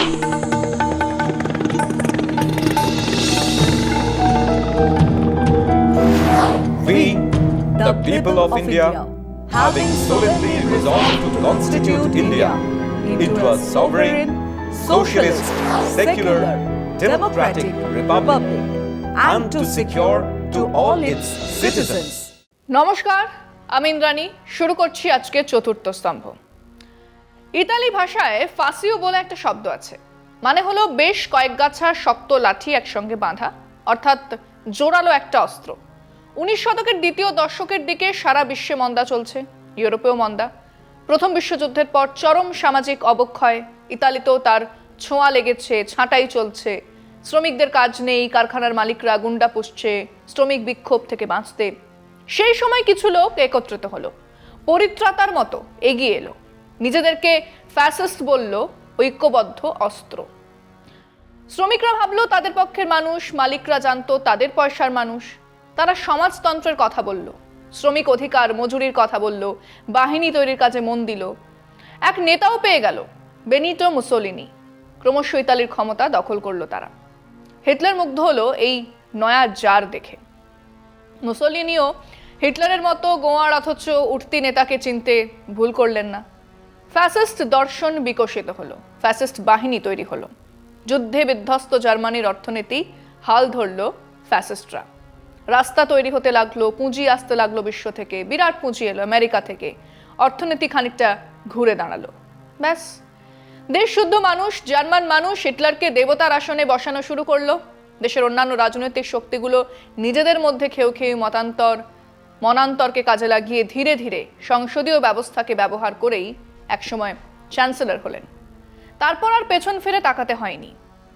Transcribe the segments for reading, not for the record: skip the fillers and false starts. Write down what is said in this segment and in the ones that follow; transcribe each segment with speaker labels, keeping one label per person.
Speaker 1: We, the people of India, having solemnly resolved to constitute India into a sovereign, socialist, secular, democratic republic, and to secure to all its citizens.
Speaker 2: নমস্কার, আমি ইন্দ্রাণী। শুরু করছি আজকে চতুর্থ স্তম্ভ। Italy ভাষায় ফাসিও বলে একটা শব্দ আছে, মানে হলো বেশ কয়েক গাছা শক্ত লাঠি একসঙ্গে বাঁধা, অর্থাৎ জোরালো একটা অস্ত্র। 19 শতকের দ্বিতীয় দশকের দিকে সারা বিশ্বে মন্দা চলছে, ইউরোপেও মন্দা। প্রথম বিশ্বযুদ্ধের পর চরম সামাজিক অবক্ষয়, ইতালিতেও তার ছোঁয়া লেগেছে, ছাঁটাই চলছে, শ্রমিকদের কাজ নেই, কারখানার মালিকরা গুন্ডা পুষছে শ্রমিক বিক্ষোভ থেকে বাঁচতে। সেই সময় কিছু লোক একত্রিত হলো, পরিত্রাতার মতো এগিয়ে এলো, নিজেদেরকে ফ্যাসিস্ট বলল, ঐক্যবদ্ধ অস্ত্র। শ্রমিকরা ভাবলো তাদের পক্ষের মানুষ, মালিকরা জানতো তাদের পয়সার মানুষ। তারা সমাজতন্ত্রের কথা বলল, শ্রমিক অধিকার মজুরির কথা বলল, বাহিনী তৈরির কাজে মন দিল। এক নেতাও পেয়ে গেল, বেনিটো মুসোলিনি। ক্রমশ ইতালির ক্ষমতা দখল করলো তারা। হিটলার মুগ্ধ হলো এই নয়া জার দেখে। মুসোলিনিও হিটলারের মতো গোয়ার অথচ উঠতি নেতাকে চিনতে ভুল করলেন না। ফ্যাসিস্ট দর্শন বিকশিত হলো, ফ্যাসিস্ট বাহিনী তৈরি হলো। যুদ্ধে বিধ্বস্ত জার্মানির অর্থনীতি হাল ধরল ফ্যাসিস্টরা। রাস্তা তৈরি হতে লাগলো, পুঁজি আসতে লাগলো বিশ্ব থেকে, বিরাট পুঁজি এলো আমেরিকা থেকে, অর্থনীতি খানিকটা ঘুরে দাঁড়ালো। ব্যাস, দেশ শুদ্ধ মানুষ, জার্মান মানুষ হিটলারকে দেবতার আসনে বসানো শুরু করলো। দেশের অন্যান্য রাজনৈতিক শক্তিগুলো নিজেদের মধ্যে খেয়ে খেয়ে মনান্তরকে কাজে লাগিয়ে ধীরে ধীরে সংসদীয় ব্যবস্থাকে ব্যবহার করেই একসময় চ্যান্সেলর হলেন। তারপর আর পেছন ফিরে তাকাতে হয়নি।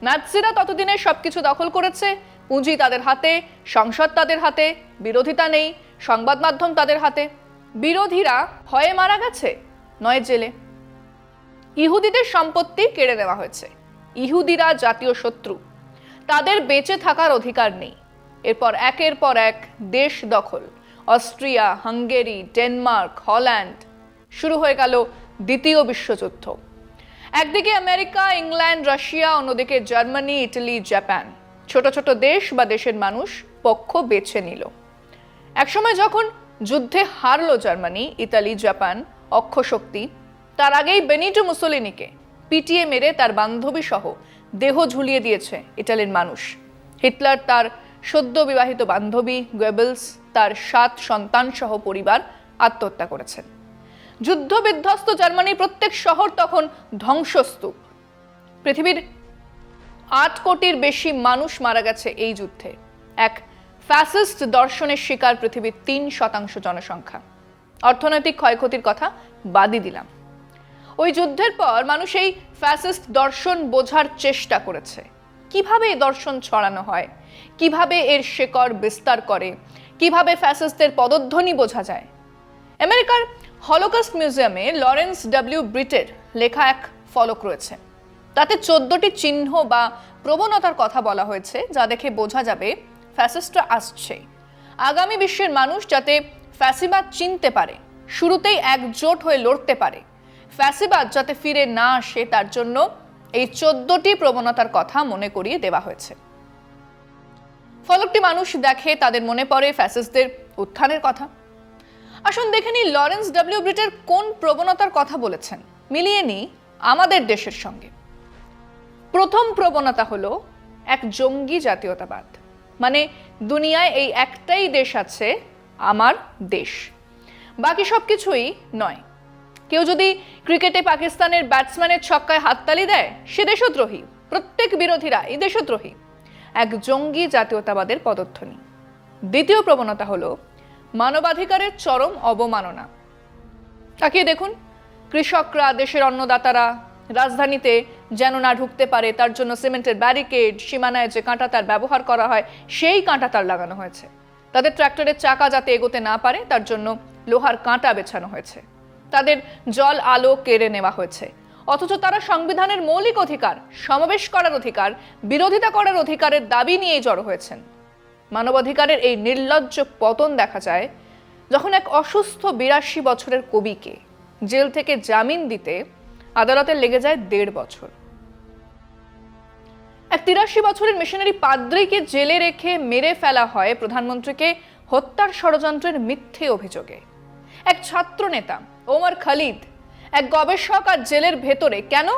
Speaker 2: নাৎসিরা ততদিনে সবকিছু দখল করেছে, পুঁজি তাদের হাতে, সংসদ তাদের হাতে, বিরোধিতা নেই, সংবাদ মাধ্যম তাদের হাতে। বিরোধীরা হয় মারা গেছে, নয় জেলে। ইহুদিদের সম্পত্তি কেড়ে নেওয়া হয়েছে। ইহুদিরা জাতীয় শত্রু, তাদের বেঁচে থাকার অধিকার নেই। এরপর একের পর এক দেশ দখল, অস্ট্রিয়া, হাঙ্গেরি, ডেনমার্ক, হল্যান্ড। শুরু হয়ে গেল দ্বিতীয় বিশ্বযুদ্ধ। একদিকে আমেরিকা, ইংল্যান্ড, রাশিয়া, অন্যদিকে জার্মানি, ইটালি, জাপান। ছোট ছোট দেশ বা দেশের মানুষ পক্ষ বেছে নিল। একসময় যখন যুদ্ধে হারলো জার্মানি, ইতালি, জাপান, অক্ষশক্তি, তার আগেই বেনিটো মুসোলিনিকে পিটিয়ে মেরে তার বান্ধবী সহ দেহ ঝুলিয়ে দিয়েছে ইটালির মানুষ। হিটলার তার সদ্য বিবাহিত বান্ধবী, গোয়েবেলস তার 7 সন্তান সহ পরিবার আত্মহত্যা করেছেন। যুদ্ধ বিধ্বস্ত জার্মানির প্রত্যেক শহর তখন ধ্বংসস্তূপ। পৃথিবীর 8 কোটির বেশি মানুষ মারা গেছে এই যুদ্ধে। এক ফ্যাসিস্ট দর্শনের শিকার পৃথিবীর 3% জনসংখ্যা। অর্থনৈতিক ক্ষয়ক্ষতির কথা বাদই দিলাম। ওই যুদ্ধের পর মানুষ এই ফ্যাসিস্ট দর্শন বোঝার চেষ্টা করেছে। কিভাবে এই দর্শন ছড়ানো হয়, কিভাবে এর শেকড় বিস্তার করে, কিভাবে ফ্যাসিস্টদের পদধ্বনি বোঝা যায়। আমেরিকার হলোকস্ট মিউজিয়ামে লরেন্স ডব্লিউ ব্রিটের লেখা এক ফলক রয়েছে। তাতে 14টি চিহ্ন বা প্রবণতার কথা বলা হয়েছে, যা দেখে বোঝা যাবে ফ্যাসিস্টরা আসছে। আগামী বিশ্বের মানুষ যাতে ফ্যাসিবাদ চিনতে পারে, শুরুতেই একজোট হয়ে লড়তে পারে, ফ্যাসিবাদ যাতে ফিরে না আসে, তার জন্য এই 14টি প্রবণতার কথা মনে করিয়ে দেওয়া হয়েছে। ফলকটি মানুষ দেখে, তাদের মনে পড়ে ফ্যাসিস্টদের উত্থানের কথা। আসুন দেখে নিই লরেন্স ডব্লিউ ব্রিটের কোন প্রবণতার কথা বলেছেন, মিলিয়ে নিই আমাদের দেশের সঙ্গে। প্রথম প্রবণতা হলো এক জঙ্গি জাতীয়তাবাদ, মানে দুনিয়ায় এই একটাই দেশ আছে, আমার দেশ, বাকি সব কিছুই নয়। কেউ যদি ক্রিকেটে পাকিস্তানের ব্যাটসম্যানের ছক্কায় হাততালি দেয়, সে দেশদ্রোহী। প্রত্যেক বিরোধীরা এই দেশদ্রোহী। এক জঙ্গি জাতীয়তাবাদের পদধ্বনি। দ্বিতীয় প্রবণতা হলো মানবাধিকারের চরম অবমাননা। তাকিয়ে দেখুন, কৃষকরা, দেশের অন্নদাতারা রাজধানীতে যেন না ঢুকতে পারে তার জন্য সিমেন্টের ব্যারিকেড, সীমানায় যে কাঁটাতার ব্যবহার করা হয় সেই কাঁটাতার লাগানো হয়েছে। তাদের ট্র্যাক্টরের চাকা যাতে এগোতে না পারে তার জন্য লোহার কাঁটা বেছানো হয়েছে। তাদের জল আলো কেড়ে নেওয়া হয়েছে, অথচ তারা সংবিধানের মৌলিক অধিকার, সমাবেশ করার অধিকার, বিরোধিতা করার অধিকারের দাবি নিয়েই জড়ো হয়েছেন। মানবাধিকারের এই নির্লজ্জ পতন দেখা যায় যখন এক অসুস্থ 82 বছরের কবিকে জেল থেকে জামিন দিতে আদালতে লেগে যায় 1.5 বছর। 83 বছরের মিশনারি পাদ্রীকে জেলে রেখে মেরে ফেলা হয় প্রধানমন্ত্রীকে হত্যার ষড়যন্ত্রের মিথ্যে অভিযোগে। এক ছাত্র নেতা ওমর খালিদ এক গবেষক আর জেলের ভেতরে কেন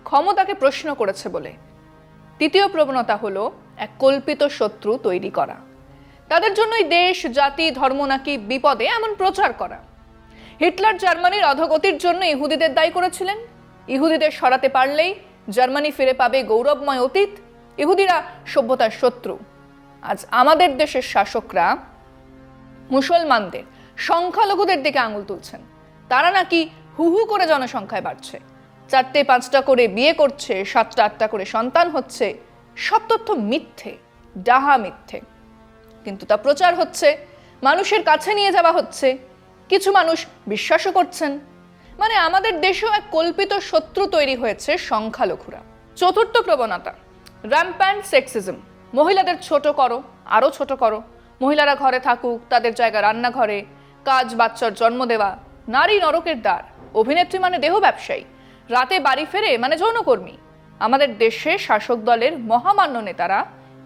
Speaker 2: ক্ষমতাকে প্রশ্ন করেছে বলে। তৃতীয় প্রবণতা হলো এক কল্পিত শত্রু তৈরি করা, তাদের জন্যই দেশ জাতি ধর্ম নাকি বিপদে এমন প্রচার করা। হিটলার জার্মানির অধোগতির জন্য ইহুদিদের দায়ী করেছিলেন। ইহুদিদের সরাতে পারলেই জার্মানি ফিরে পাবে গৌরবময় অতীত। ইহুদিরা সভ্যতার শত্রু। আজ আমাদের দেশের শাসকরা মুসলমানদের সংখ্যালঘুদের দিকে আঙুল তুলছেন। তারা নাকি হু হু করে জনসংখ্যায় বাড়ছে, 4-5টা করে বিয়ে করছে, 7-8টা করে সন্তান হচ্ছে। সব তথ্য মিথ্যে, ডাহা মিথ্যে, কিন্তু তা প্রচার হচ্ছে, মানুষের কাছে নিয়ে যাওয়া হচ্ছে। কিছু মানুষ বিশ্বাসও করছেন। মানে আমাদের দেশেও এক কল্পিত শত্রু তৈরি হয়েছে সংখ্যালঘুরা। চতুর্থ প্রবণতা, র্যাম্প্যান্ট সেক্সিজম। মহিলাদের ছোট করো, আরো ছোট করো, মহিলারা ঘরে থাকুক, তাদের জায়গা রান্নাঘরে, কাজ বাচ্চার জন্ম দেওয়া। নারী নরকের দ্বার, অভিনেত্রী মানে দেহ ব্যবসায়ী, রাতে বাড়ি ফেরে মানে যৌনকর্মী। আমাদের দেশে শাসক দলের মহামান্য নেতারা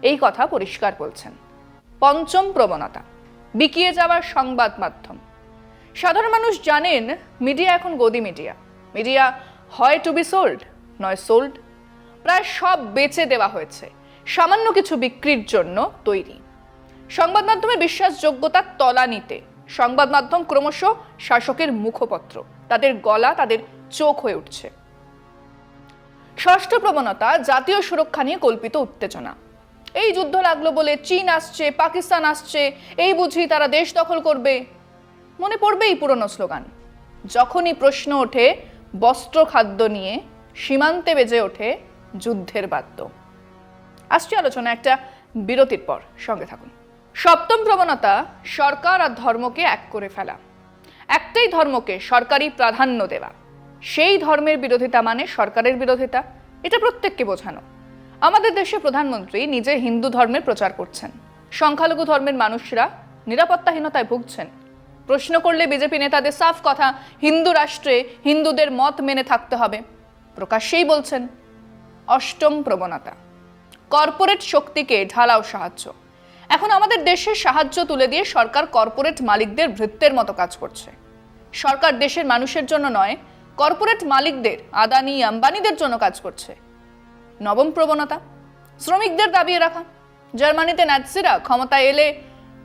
Speaker 2: এই কথা পরিষ্কার বলছেন। পঞ্চম প্রবণতা, বিকিয়ে যাওয়ার সংবাদ মাধ্যম। সাধারণ মানুষ জানেন মিডিয়া এখন গদি মিডিয়া। মিডিয়া হয় টু বি সোল্ড, নয় সোল্ড। প্রায় সব বেচে দেওয়া হয়েছে, সামান্য কিছু বিক্রির জন্য তৈরি। সংবাদ মাধ্যমের বিশ্বাসযোগ্যতার তলানিতে। সংবাদ মাধ্যম ক্রমশ শাসকের মুখপত্র, তাদের গলা, তাদের চোখ হয়ে উঠছে। ষষ্ঠ প্রবণতা, জাতীয় সুরক্ষা নিয়ে কল্পিত উত্তেজনা। এই যুদ্ধ লাগলো বলে চীন আসছে, পাকিস্তান আসছে, এই বুঝি তারা দেশ দখল করবে। মনে পড়বেই পুরনো স্লোগান। যখনই প্রশ্ন ওঠে বস্ত্র খাদ্য নিয়ে, সীমান্তে বেজে ওঠে যুদ্ধের বাদ্য। আসছে আলোচনা একটা বিরতির পর, সঙ্গে থাকুন। সপ্তম প্রবণতা, সরকার আর ধর্মকে এক করে ফেলা। একটাই ধর্মকে সরকারি প্রাধান্য দেওয়া। সেই ধর্মের বিরোধিতা মানে সরকারের বিরোধিতা, এটা প্রত্যেককে বোঝানো। আমাদের দেশে প্রধানমন্ত্রী নিজে হিন্দু ধর্মের প্রচার করছেন। সংখ্যালঘু ধর্মের মানুষরা নিরাপত্তাহীনতায় ভুগছেন। প্রশ্ন করলে বিজেপি নেতাদের সাফ কথা, হিন্দু রাষ্ট্রে হিন্দুদের মত মেনে থাকতে হবে, প্রকাশ্যেই বলছেন। অষ্টম প্রবণতা, কর্পোরেট শক্তিকে ঢালাও সাহায্য। এখন আমাদের দেশের সাহায্য তুলে দিয়ে সরকার কর্পোরেট মালিকদের ভৃত্যের মতো কাজ করছে। সরকার দেশের মানুষের জন্য নয়, কর্পোরেট মালিকদের, আদানি আম্বানিদের জন্য কাজ করছে। নবম প্রবণতা, শ্রমিকদের দাবিয়ে রাখা। জার্মানিতে নাৎসিরা ক্ষমতায় এলে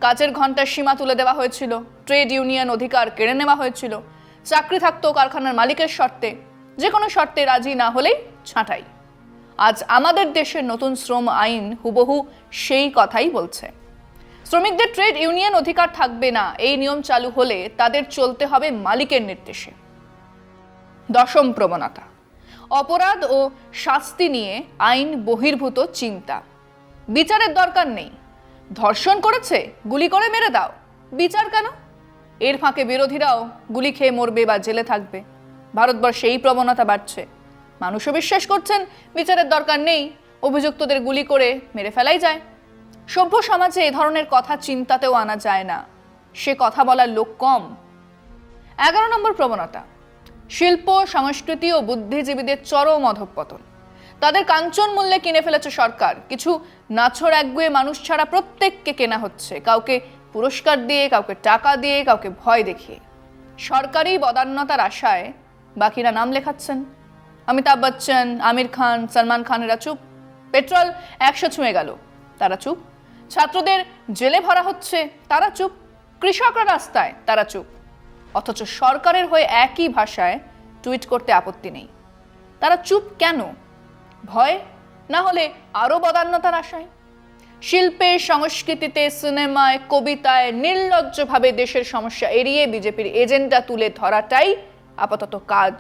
Speaker 2: কাজের ঘন্টার সীমা তুলে দেওয়া হয়েছিল, ট্রেড ইউনিয়ন অধিকার কেড়ে নেওয়া হয়েছিল, চাকরি থাকতো কারখানার মালিকের শর্তে, যে কোনো শর্তে রাজি না হলেই ছাঁটাই। আজ আমাদের দেশের নতুন শ্রম আইন হুবহু সেই কথাই বলছে। শ্রমিকদের ট্রেড ইউনিয়ন অধিকার থাকবে না, এই নিয়ম চালু হলে তাদের চলতে হবে মালিকের নির্দেশে। দশম প্রবণতা, অপরাধ ও শাস্তি নিয়ে আইন বহির্ভূত চিন্তা। বিচারের দরকার নেই, ধর্ষণ করেছে গুলি করে মেরে দাও, বিচার কেন? এর ফাঁকে বিরোধীরাও গুলি খেয়ে মরবে বা জেলে থাকবে। ভারতবর্ষে এই প্রবণতা বাড়ছে। মানুষও বিশ্বাস করছেন বিচারের দরকার নেই, অভিযুক্তদের গুলি করে মেরে ফেলাই যায়। সভ্য সমাজে এ ধরনের কথা চিন্তাতেও আনা যায় না, সে কথা বলার লোক কম। 11 নম্বর প্রবণতা, শিল্প সংস্কৃতি ও বুদ্ধিজীবীদের চরম অধঃপতন। তাদের কাঞ্চন মূল্যে কিনে ফেলেছে সরকার। কিছু নাছোড় একগুঁয়ে মানুষ ছাড়া প্রত্যেককে কেনা হচ্ছে, কাউকে পুরস্কার দিয়ে, কাউকে টাকা দিয়ে, কাউকে ভয় দেখিয়ে। সরকারি বদান্যতার আশায় বাকিরা নাম লেখাচ্ছেন। অমিতাভ বচ্চন, আমির খান, সলমান খানেরা চুপ। পেট্রোল 100 ছুঁয়ে গেল, তারা চুপ। ছাত্রদের জেলে ভরা হচ্ছে, তারা চুপ। কৃষকরা রাস্তায়, তারা চুপ। অথচ সরকারের হয়ে একই ভাষায় টুইট করতে আপত্তি নেই। তারা চুপ কেন? ভয়, না হলে আরো বদান্যতার আশায়? শিল্পে, সংস্কৃতিতে, সিনেমায়, কবিতায় নির্লজ্জভাবে দেশের সমস্যা এড়িয়ে বিজেপির এজেন্ডা তুলে ধরাটাই আপাতত কাজ।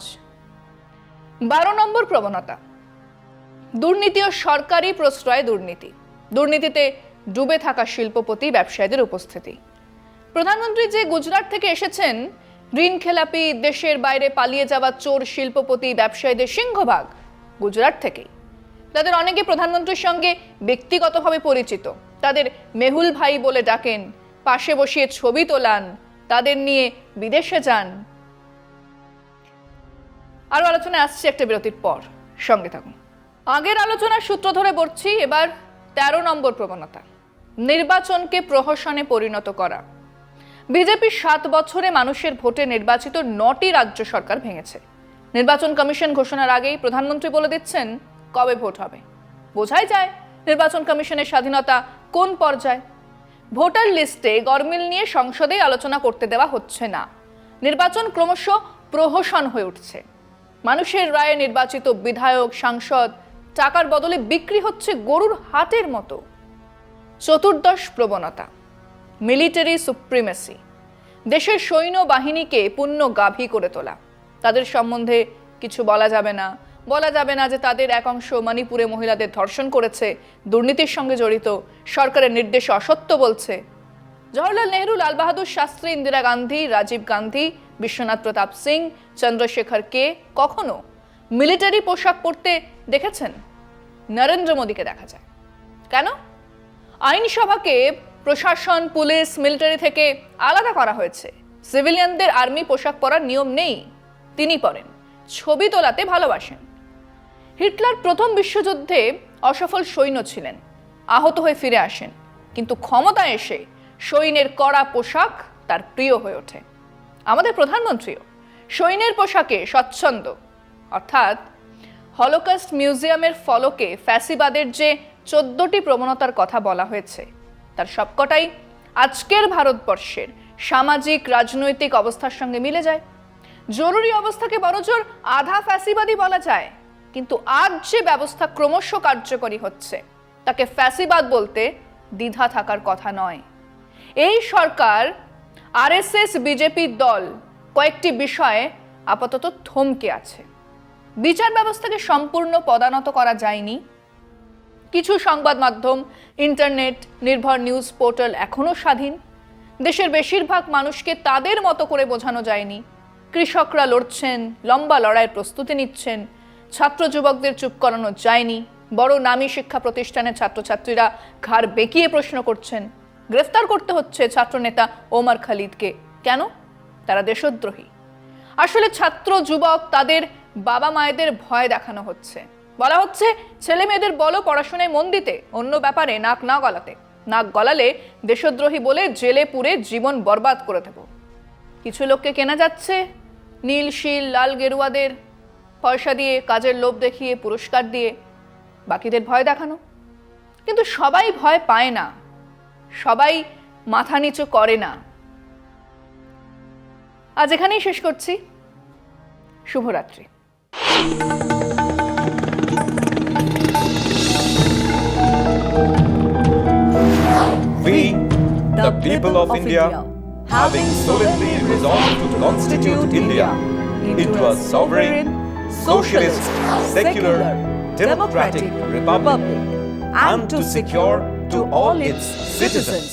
Speaker 2: 12 নম্বর প্রবণতা, দুর্নীতি ও সরকারি প্রশ্রয় দুর্নীতি। দুর্নীতিতে ডুবে থাকা শিল্পপতি ব্যবসায়ীদের উপস্থিতি। প্রধানমন্ত্রী যে গুজরাট থেকে এসেছেন, ঋণ খেলাপি, দেশের বাইরে পালিয়ে যাওয়া চোর শিল্পপতি ব্যবসায়ীদের সিংহভাগ গুজরাট থেকেই। তাদের অনেকে প্রধানমন্ত্রীর সঙ্গে ব্যক্তিগতভাবে পরিচিত, তাদের মেহুল ভাই বলে ডাকেন, পাশে বসিয়ে ছবি তোলান, তাদের নিয়ে বিদেশে যান। আরো আলোচনা আসছে একটা বিরতির পর, সঙ্গে থাকুন। আগের আলোচনার সূত্র ধরে বলছি, এবার ১৩ নম্বর প্রবণতা, নির্বাচনকে প্রহসনে পরিণত করা। বিজেপি ৭ বছরে মানুষের ভোটে নির্বাচিত ৯টি রাজ্য সরকার ভেঙেছে। নির্বাচন কমিশন ঘোষণার আগেই প্রধানমন্ত্রী বলে দিচ্ছেন কবে ভোট হবে। বোঝাই যায় নির্বাচন কমিশনের স্বাধীনতা কোন পর্যায়ে। ভোটার লিস্টে গরমিল নিয়ে সংসদেই আলোচনা করতে দেওয়া হচ্ছে না। নির্বাচন ক্রমশ প্রহসন হয়ে উঠছে। মানুষের রায়ে নির্বাচিত বিধায়ক, সাংসদ টাকার বদলে বিক্রি হচ্ছে গরুর হাটের মতো। চতুর্দশ প্রবণতা, মিলিটারি সুপ্রিমেসি। দেশের সৈন্য বাহিনীকে পূর্ণ গাভী করে তোলা। তাদের সম্বন্ধে কিছু বলা যাবে না। বলা যাবে না যে তাদের এক অংশ মণিপুরে মহিলাদের ধর্ষণ করেছে, দুর্নীতির সঙ্গে জড়িত, সরকারের নির্দেশে অসত্য বলছে। জওহরলাল নেহরু, লাল বাহাদুর শাস্ত্রী, ইন্দিরা গান্ধী, রাজীব গান্ধী, বিশ্বনাথ প্রতাপ সিং, চন্দ্রশেখরকে কখনো মিলিটারি পোশাক পরতে দেখেছেন? নরেন্দ্র মোদীকে দেখা যায়। কেন? আইনসভাকে প্রশাসন, পুলিশ, মিলিটারি থেকে আলাদা করা হয়েছে। সিভিলিয়ানদের আর্মি পোশাক পরার নিয়ম নেই, তিনি পরেন। ছবি তোলাতে ভালোবাসেন। হিটলার প্রথম বিশ্বযুদ্ধে অসফল সৈন্য ছিলেন, আহত হয়ে ফিরে আসেন, কিন্তু ক্ষমতায় এসে সৈন্যের কড়া পোশাক তার প্রিয় হয়ে ওঠে। আমাদের প্রধানমন্ত্রীও সৈন্যের পোশাকে স্বচ্ছন্দ। অর্থাৎ হলোকস্ট মিউজিয়ামের ফলকে ফ্যাসিবাদের যে 14টি প্রবণতার কথা বলা হয়েছে তার সবকটাই আজকের ভারতবর্ষের সামাজিক রাজনৈতিক অবস্থার সঙ্গে মিলে যায়। জরুরি অবস্থাকে বড়জোর আধা ফ্যাসিবাদী বলা যায়, কিন্তু আজ যে ব্যবস্থা ক্রমশ কার্যকরী হচ্ছে তাকে ফ্যাসিবাদ বলতে দ্বিধা থাকার কথা নয়। এই সরকার, আরএসএস, বিজেপি দল কয়েকটি বিষয়ে আপাতত থমকে আছে। বিচার ব্যবস্থাকে সম্পূর্ণ পদানত করা যায়নি। কিছু সংবাদ মাধ্যম, ইন্টারনেট নির্ভর নিউজ পোর্টাল এখনো স্বাধীন। দেশের বেশিরভাগ মানুষকে তাদের মতো করে বোঝানো যায়নি। কৃষকরা লড়ছেন, লম্বা লড়াইয়ের প্রস্তুতি নিচ্ছেন। ছাত্র যুবকদের চুপ করানো যায়নি। বড় নামী শিক্ষা প্রতিষ্ঠানের ছাত্রছাত্রীরা ঘাড় বেঁকিয়ে প্রশ্ন করছেন। গ্রেফতার করতে হচ্ছে ছাত্রনেতা ওমর খালিদকে। কেন? তারা দেশদ্রোহী। আসলে ছাত্র যুবক, তাদের বাবা মায়েদের ভয় দেখানো হচ্ছে। বলা হচ্ছে ছেলে মেয়েদের বলো পড়াশোনায় মন দিতে, অন্য ব্যাপারে নাক না গলাতে। নাক গলালে দেশদ্রোহী বলে জেলে পুরে জীবন বরবাদ করে দেব। কিছু লোককে কেনা যাচ্ছে নীল শিল লাল গেরুয়াদের পয়সা দিয়ে, কাজের লোভ দেখিয়ে, পুরস্কার দিয়ে, বাকিদের ভয় দেখানো। কিন্তু সবাই ভয় পায় না, সবাই মাথা নিচু করে না। আজ এখানেই শেষ করছি। শুভরাত্রি।
Speaker 1: We, the people of India, having solemnly resolved to constitute India into a sovereign, socialist, secular, democratic republic, and to secure to all its citizens